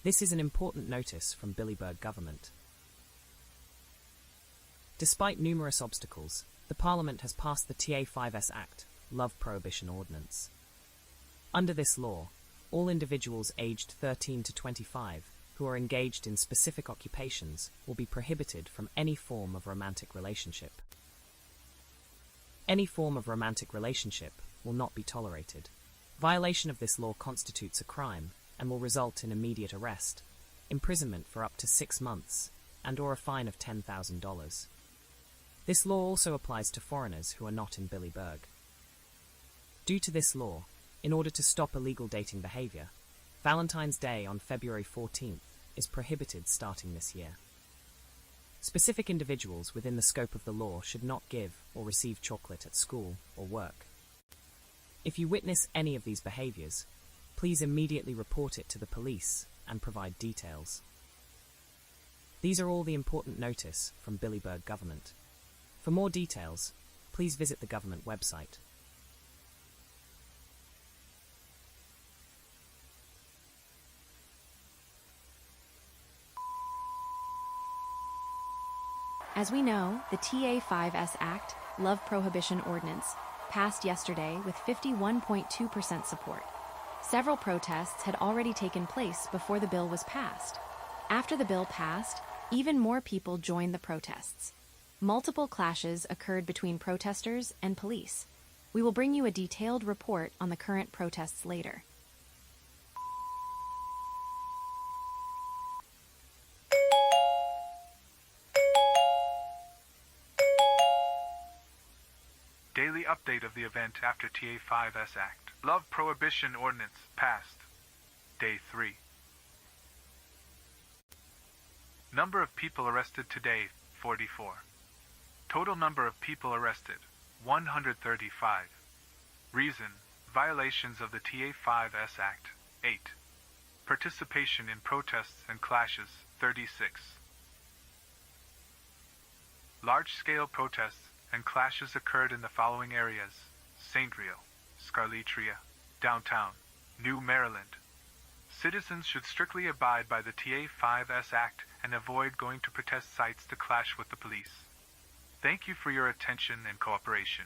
This is an important notice from Billyburg Government. Despite numerous obstacles, the Parliament has passed the TA5S Act, Love Prohibition Ordinance. Under this law, all individuals aged 13 to 25 who are engaged in specific occupations will be prohibited from any form of romantic relationship. Any form of romantic relationship will not be tolerated. Violation of this law constitutes a crime and will result in immediate arrest, imprisonment for up to 6 months, and/or a fine of $10,000. This law also applies to foreigners who are not in Billyburg. Due to this law, in order to stop illegal dating behavior, Valentine's Day on February 14th is prohibited starting this year. Specific individuals within the scope of the law should not give or receive chocolate at school or work. If you witness any of these behaviors, please immediately report it to the police and provide details. These are all the important notice from Billyburg Government. For more details, please visit the government website. As we know, the TA5S Act, Love Prohibition Ordinance, passed yesterday with 51.2% support. Several protests had already taken place before the bill was passed. After the bill passed, even more people joined the protests. Multiple clashes occurred between protesters and police. We will bring you a detailed report on the current protests later. Daily update of the event after TA5S Act. Love Prohibition Ordinance passed. Day 3. Number of people arrested today, 44. Total number of people arrested, 135. Reason, violations of the TA5S Act, 8. Participation in protests and clashes, 36. Large-scale protests and clashes occurred in the following areas: Sceanrio, Scarletria, Downtown, New Maryland. Citizens should strictly abide by the TA5S Act and avoid going to protest sites to clash with the police. Thank you for your attention and cooperation.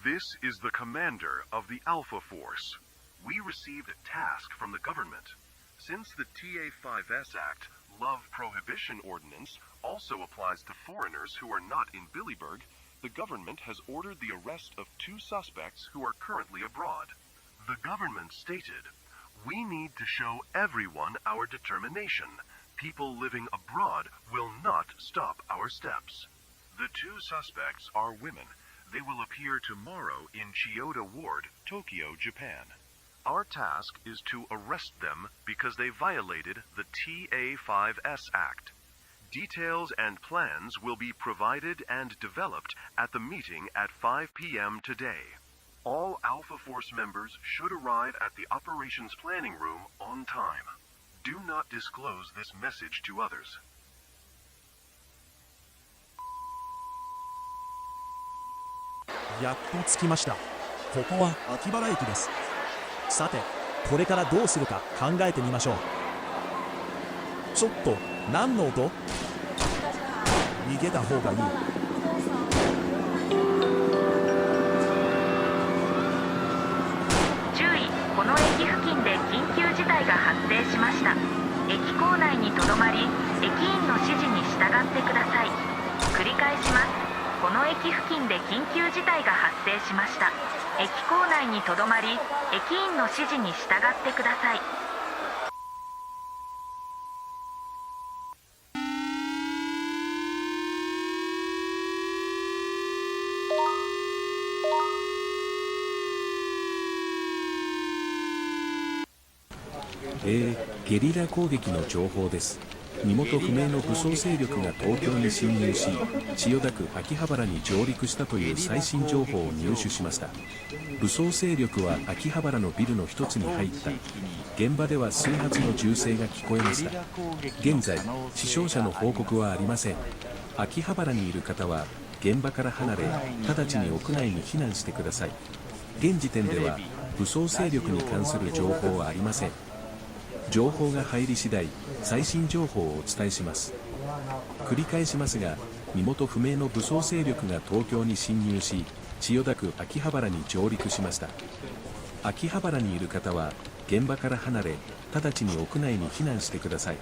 This is the commander of the Alpha Force. We received a task from the government. Since the TA5S Act, Love Prohibition Ordinance, also applies to foreigners who are not in Billyburg, the government has ordered the arrest of 2 suspects who are currently abroad. The government stated, "We need to show everyone our determination. People living abroad will not stop our steps." The 2 suspects are women. They will appear tomorrow in Chiyoda Ward, Tokyo, Japan. Our task is to arrest them because they violated the TA5S Act. Details and plans will be provided and developed at the meeting at 5 p.m. today. All Alpha Force members should arrive at the Operations Planning Room on time. Do not disclose this message to others. やっと着きました。ここは秋葉原駅です。さて、これからどうするか考えてみましょう。ちょっと、何の音？逃げた方がいい。注意、この駅付近で緊急事態が発生しました。駅構内にとどまり、駅員の指示に従ってください。繰り返します。この駅付近で緊急事態が発生しました。駅構内にとどまり、駅員の指示に従ってください。ゲリラ攻撃の情報です。身元不明の武装勢力が東京に侵入し、千代田区秋葉原に上陸したという最新情報を入手しました。武装勢力は秋葉原のビルの一つに入った。現場では数発の銃声が聞こえました。現在、死傷者の報告はありません。秋葉原にいる方は、現場から離れ、直ちに屋内に避難してください。現時点では、武装勢力に関する情報はありません。情報が入り次第、最新情報をお伝えします。繰り返しますが、身元不明の武装勢力が東京に侵入し、千代田区秋葉原に上陸しました。秋葉原にいる方は、現場から離れ、直ちに屋内に避難してください。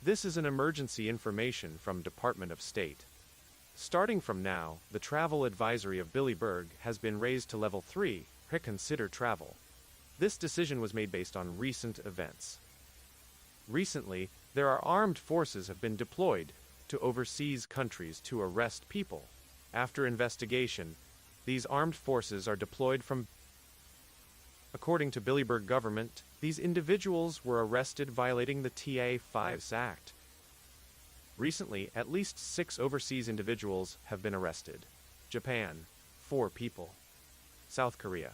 This is an emergency information from Department of State. Starting from now, the travel advisory of Billyburg has been raised to level 3, reconsider travel. This decision was made based on recent events. Recently, there are armed forces have been deployed to overseas countries to arrest people. After investigation, these armed forces are deployed from. According to Billyburg Government, these individuals were arrested violating the TA5's Act. Recently, at least 6 overseas individuals have been arrested. Japan, 4 people. South Korea,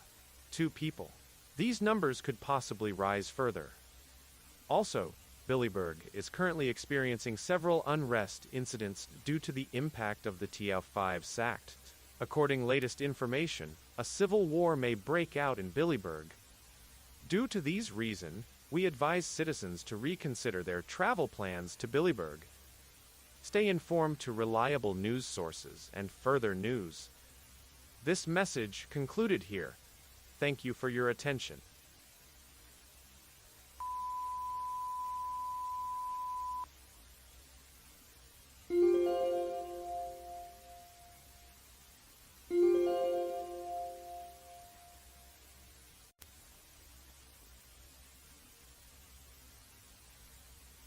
2 people. These numbers could possibly rise further. Also, Billyburg is currently experiencing several unrest incidents due to the impact of the TA5's Act. According latest information, a civil war may break out in Billyburg. Due to these reasons, we advise citizens to reconsider their travel plans to Billyburg. Stay informed to reliable news sources and further news. This message concluded here. Thank you for your attention.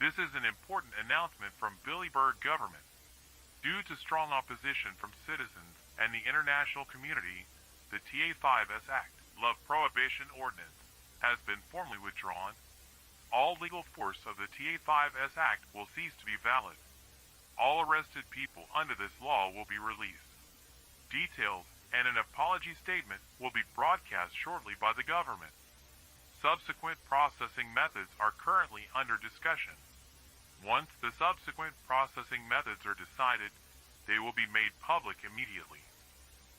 This is an important announcement from Billyburg Government. Due to strong opposition from citizens and the international community, the TA5's Act, Love Prohibition Ordinance, has been formally withdrawn. All legal force of the TA5's Act will cease to be valid. All arrested people under this law will be released. Details and an apology statement will be broadcast shortly by the government. Subsequent processing methods are currently under discussion. Once the subsequent processing methods are decided, they will be made public immediately.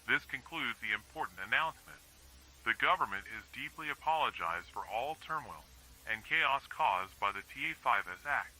This concludes the important announcement. The government is deeply apologized for all turmoil and chaos caused by the TA5's Act.